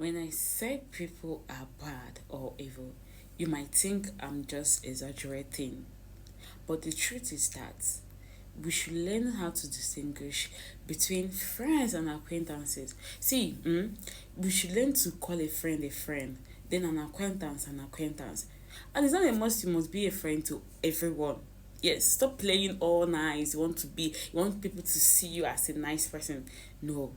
When I say people are bad or evil, you might think I'm just exaggerating. But the truth is that we should learn how to distinguish between friends and acquaintances. See, we should learn to call a friend, then an acquaintance. And it's not a must you must be a friend to everyone. Yes, stop playing all nice. You want people to see you as a nice person. No,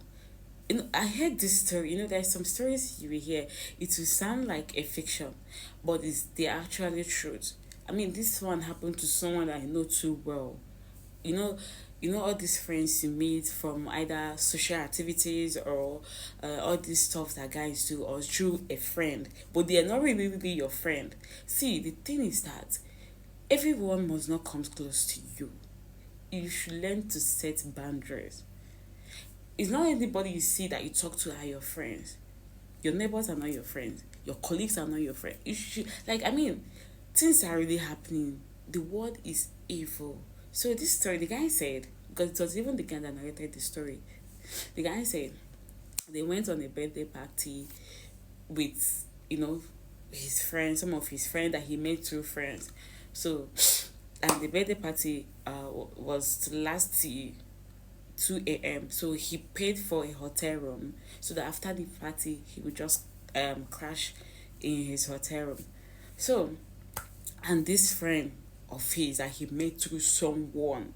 I heard this story. There's some stories you will hear. It will sound like a fiction, but it's the actually truth. I mean, this one happened to someone I know too well. You know, all these friends you meet from either social activities or all these stuff that guys do or through a friend, but they are not really your friend. See, the thing is that everyone must not come close to you. You should learn to set boundaries. It's not anybody you see that you talk to are your friends. Your neighbors are not your friends. Your colleagues are not your friends. You should, things are really happening. The world is evil. So this story, the guy said, because it was even the guy that narrated the story. The guy said they went on a birthday party with, his friends, some of his friends that he made through friends. So, and the birthday party was to last till 2 a.m. So he paid for a hotel room so that after the party he would just crash in his hotel room. So, and this friend of his that he met through someone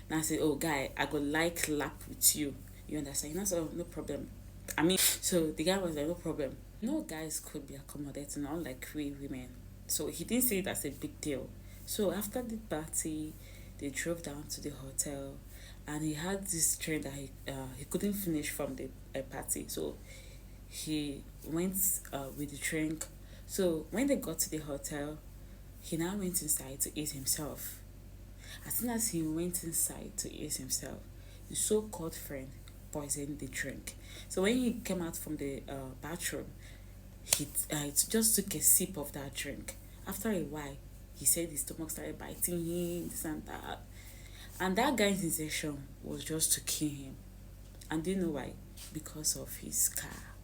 now said, "Oh guy, I go like lap with you." You understand? So no problem. I mean, so the guy was like, "No problem." No guys could be accommodating, unlike we women. So he didn't see it as a big deal. So after the party, they drove down to the hotel, and he had this train that he couldn't finish from the party. So he went with the drink. So when they got to the hotel, he now went inside to eat himself. As soon as he went inside to eat himself, the so-called friend poisoned the drink. So when he came out from the bathroom, he just took a sip of that drink. After a while, he said his stomach started biting him, this and that. And that guy's intention was just to kill him. And do you know why? Because of his car.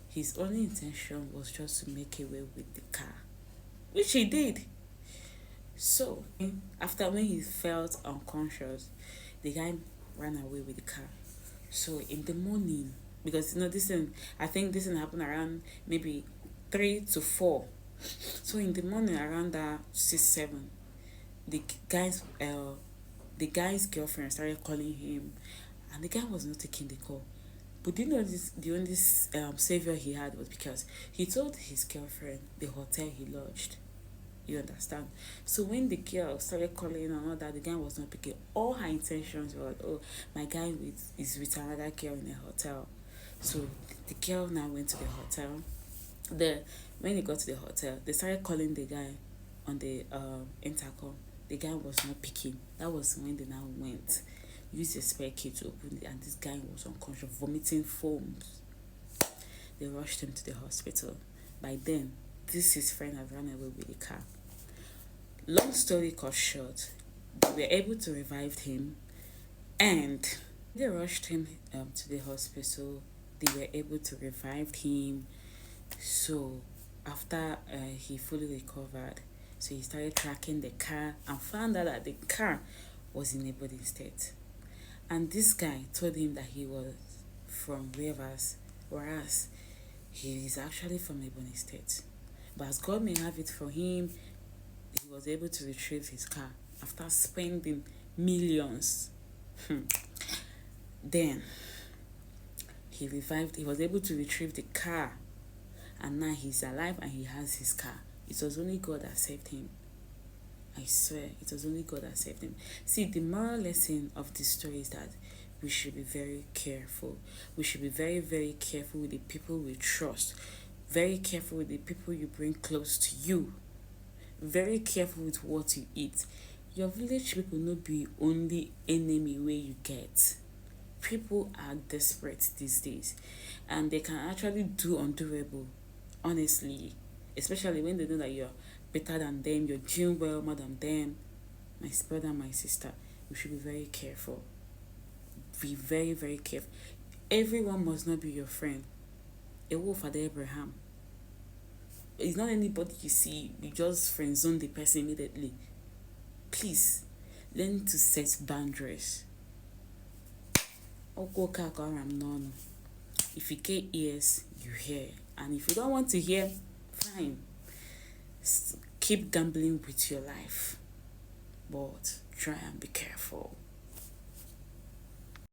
His only intention was just to make away with the car, which he did. So, after when he felt unconscious, the guy ran away with the car. So, in the morning, because I think this thing happened around maybe 3 to 4. So, in the morning, around that 6, 7, the guy's girlfriend started calling him, and the guy was not taking the call. But do you know this? The only savior he had was because he told his girlfriend the hotel he lodged. You understand? So when the girl started calling and all that, the guy was not picking. All her intentions were, "Oh, my guy is with another girl in a hotel." So the girl now went to the hotel. When he got to the hotel, they started calling the guy on the intercom. The guy was not picking. That was when they now went, used a spare key to open it, and this guy was unconscious, vomiting foams. They rushed him to the hospital. By then, his friend had run away with the car. Long story cut short, they were able to revive him, and they rushed him to the hospital. They were able to revive him. So after he fully recovered, so he started tracking the car and found out that the car was in a body state. And this guy told him that he was from Rivers, whereas he is actually from Ebony State. But as God may have it for him, he was able to retrieve his car after spending millions. Then he was able to retrieve the car, and now he's alive and he has his car. It was only God that saved him. I swear, it was only God that saved him. See, the moral lesson of this story is that we should be very careful. We should be very, very careful with the people we trust. Very careful with the people you bring close to you. Very careful with what you eat. Your village people no be only enemy where you get. People are desperate these days, and they can actually do undoable, honestly, especially when they know that you're better than them, you're doing well more than them. My brother, my sister, we should be very careful. Be very, very careful. Everyone must not be your friend. a wolf at Abraham. It's not anybody you see, you just friend zone the person immediately. Please learn to set boundaries. If you get ears, you hear. And if you don't want to hear, fine. Keep gambling with your life. But try and be careful.